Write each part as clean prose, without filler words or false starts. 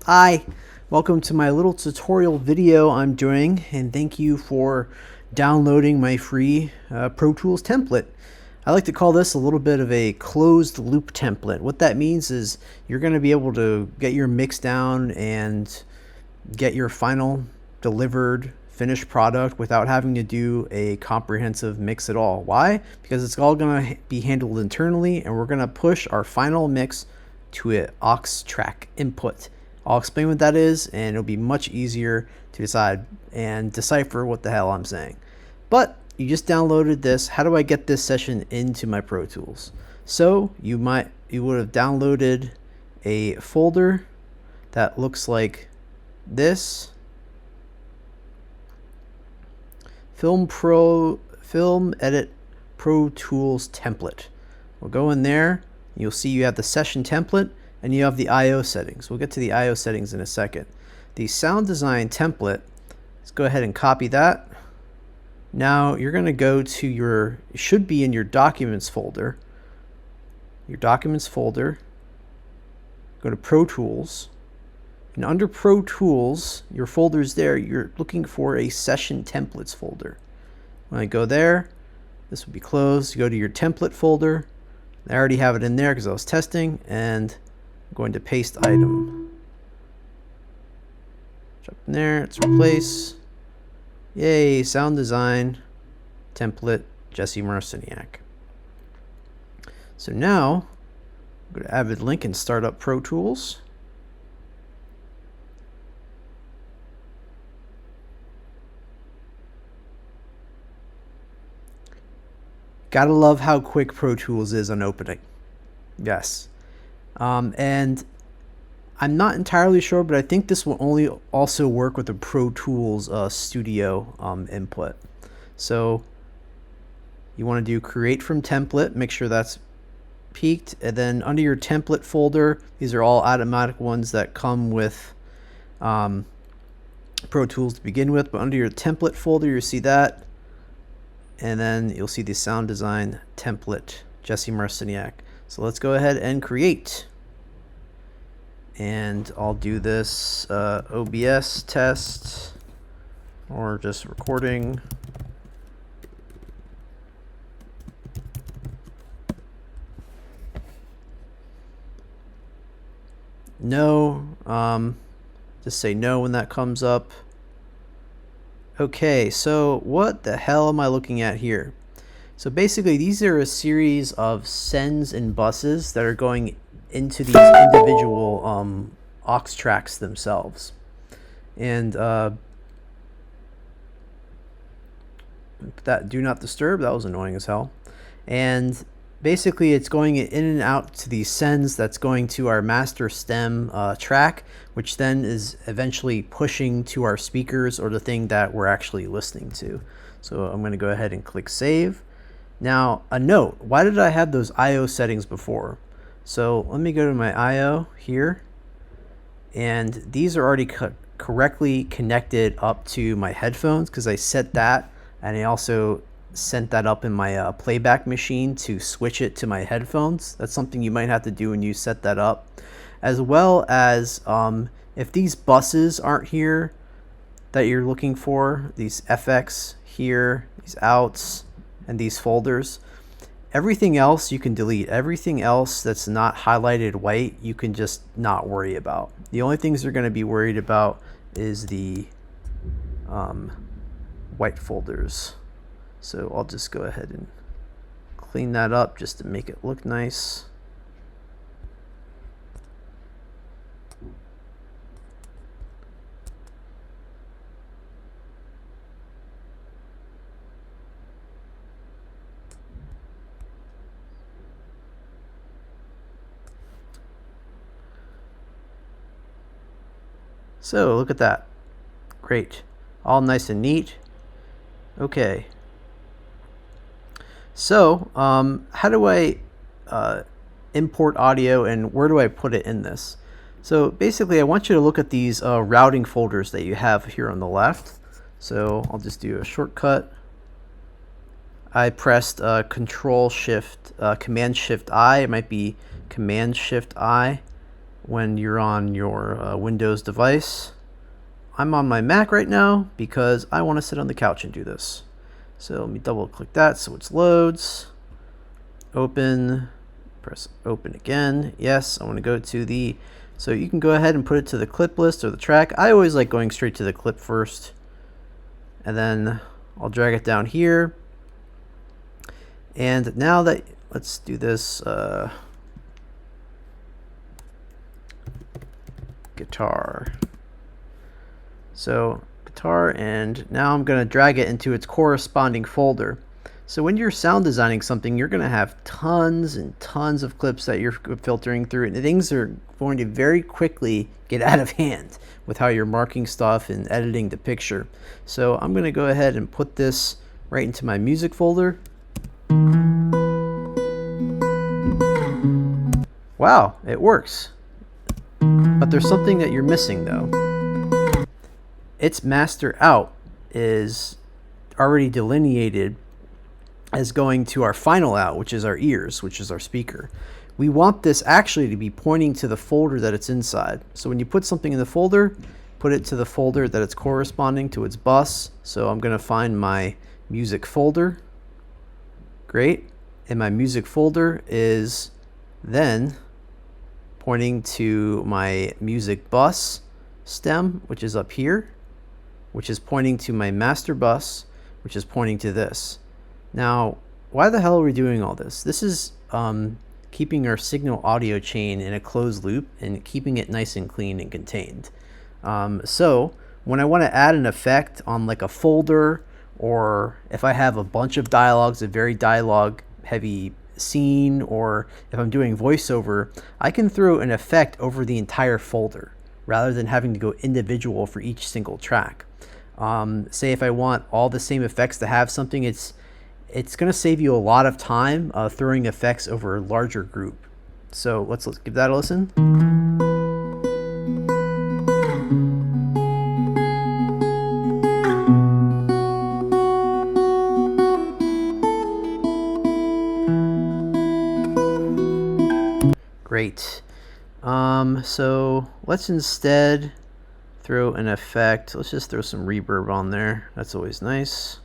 Hi, welcome to my little tutorial video I'm doing, and thank you for downloading my free Pro Tools template. I like to call this a little bit of a closed loop template. What that means is you're going to be able to get your mix down and get your final delivered finished product without having to do a comprehensive mix at all. Why? Because it's all going to be handled internally, and we're going to push our final mix to an aux track input. I'll explain what that is, and it'll be much easier to decide and decipher what the hell I'm saying. But you just downloaded this. How do I get this session into my Pro Tools? So you would have downloaded a folder that looks like this. Film Edit Pro Tools template. We'll go in there. You'll see you have the session template and you have the I/O settings. We'll get to the I/O settings in a second. The sound design template, let's go ahead and copy that. Now you're going to go to it should be in your documents folder. Your documents folder, go to Pro Tools, and under Pro Tools, your folder's there. You're looking for a session templates folder. When I go there, this will be closed. You go to your template folder. I already have it in there because I was testing, and I'm going to paste item. Jump in there, let's replace. Yay, sound design, template, Jesse Marciniak. So now, go to Avid Link and start up Pro Tools. Gotta love how quick Pro Tools is on opening. Yes. And I'm not entirely sure, but I think this will only also work with the Pro Tools Studio input. So you want to do create from template, make sure that's peaked, and then under your template folder, these are all automatic ones that come with Pro Tools to begin with, but under your template folder, you'll see that. And then you'll see the sound design template, Jesse Marciniak. So let's go ahead and create. And I'll do this OBS test or just recording. No, just say no when that comes up. Okay, so what the hell am I looking at here? So basically these are a series of sends and buses that are going into these individual aux tracks themselves. And that do not disturb, that was annoying as hell. And basically it's going in and out to these sends that's going to our master stem track, which then is eventually pushing to our speakers or the thing that we're actually listening to. So I'm going to go ahead and click save. Now a note, why did I have those I/O settings before? So let me go to my I/O here, and these are already correctly connected up to my headphones because I set that, and I also sent that up in my playback machine to switch it to my headphones. That's something you might have to do when you set that up. As well as if these buses aren't here that you're looking for, these FX here, these outs, and these folders, everything else you can delete. Everything else that's not highlighted white you can just not worry about. The only things you're going to be worried about is the white folders. So I'll just go ahead and clean that up just to make it look nice. So look at that. Great. All nice and neat. Okay. So how do I import audio, and where do I put it in this? So basically I want you to look at these routing folders that you have here on the left. So I'll just do a shortcut. I pressed Command Shift I. It might be Command Shift I when you're on your Windows device. I'm on my Mac right now because I want to sit on the couch and do this. So let me double click that so it loads. Open, press open again. Yes, I want to go to the, so you can go ahead and put it to the clip list or the track. I always like going straight to the clip first. And then I'll drag it down here. And now that, let's do this guitar. So guitar, and now I'm going to drag it into its corresponding folder. So when you're sound designing something, you're going to have tons and tons of clips that you're filtering through, and things are going to very quickly get out of hand with how you're marking stuff and editing the picture. So I'm going to go ahead and put this right into my music folder. Wow, it works. But there's something that you're missing though. Its master out is already delineated as going to our final out, which is our ears, which is our speaker. We want this actually to be pointing to the folder that it's inside. So when you put something in the folder, put it to the folder that it's corresponding to its bus. So I'm going to find my music folder. Great. And my music folder is then pointing to my music bus stem, which is up here, which is pointing to my master bus, which is pointing to this. Now, why the hell are we doing all this? This is keeping our signal audio chain in a closed loop and keeping it nice and clean and contained. So when I want to add an effect on like a folder, or if I have a bunch of dialogues, a very dialogue heavy scene, or if I'm doing voiceover, I can throw an effect over the entire folder rather than having to go individual for each single track. Say if I want all the same effects to have something, it's going to save you a lot of time throwing effects over a larger group. So let's give that a listen. Great. So let's instead throw an effect. Let's just throw some reverb on there. That's always nice.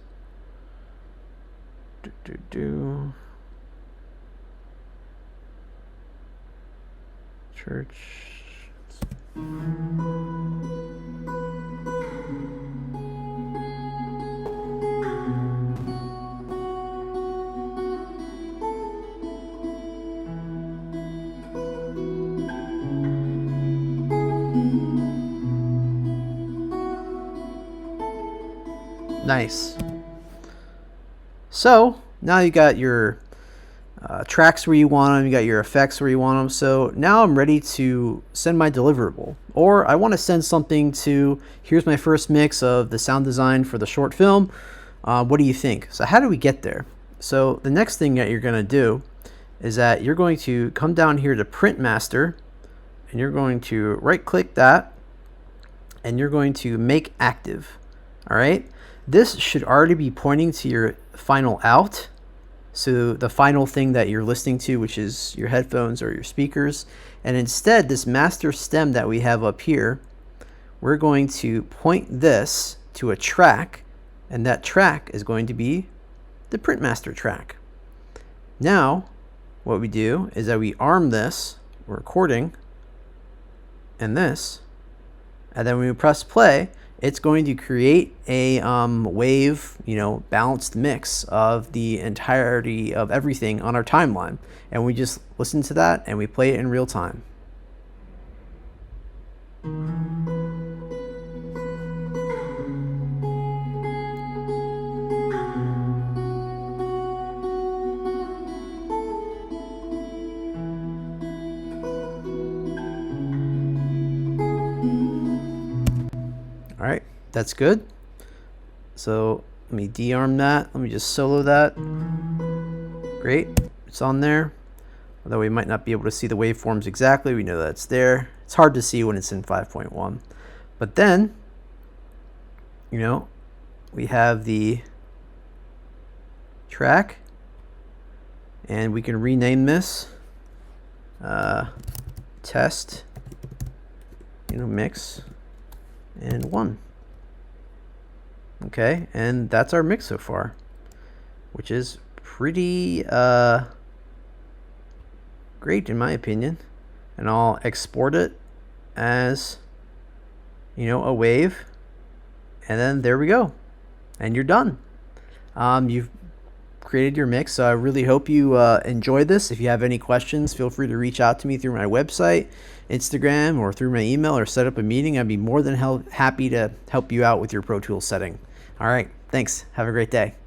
Church. Nice. So now you got your tracks where you want them, you got your effects where you want them. So now I'm ready to send my deliverable, or I want to send something to, here's my first mix of the sound design for the short film. What do you think? So how do we get there? So the next thing that you're going to do is that you're going to come down here to PrintMaster, and you're going to right click that, and you're going to make active. All right. This should already be pointing to your final out. So the final thing that you're listening to, which is your headphones or your speakers. And instead, this master stem that we have up here, we're going to point this to a track, and that track is going to be the PrintMaster track. Now, what we do is that we arm this, we're recording, and this, and then when we press play, it's going to create a wave, balanced mix of the entirety of everything on our timeline. And we just listen to that and we play it in real time. All right, that's good. So let me de-arm that. Let me just solo that. Great, it's on there. Although we might not be able to see the waveforms exactly, we know that it's there. It's hard to see when it's in 5.1. But then, we have the track, and we can rename this test mix and 1. Okay, and that's our mix so far, which is pretty great in my opinion. And I'll export it as a wave, and then there we go, and you're done. You've created your mix. So I really hope you enjoyed this. If you have any questions, feel free to reach out to me through my website, Instagram, or through my email, or set up a meeting. I'd be more than happy to help you out with your Pro Tools setting. All right, thanks. Have a great day.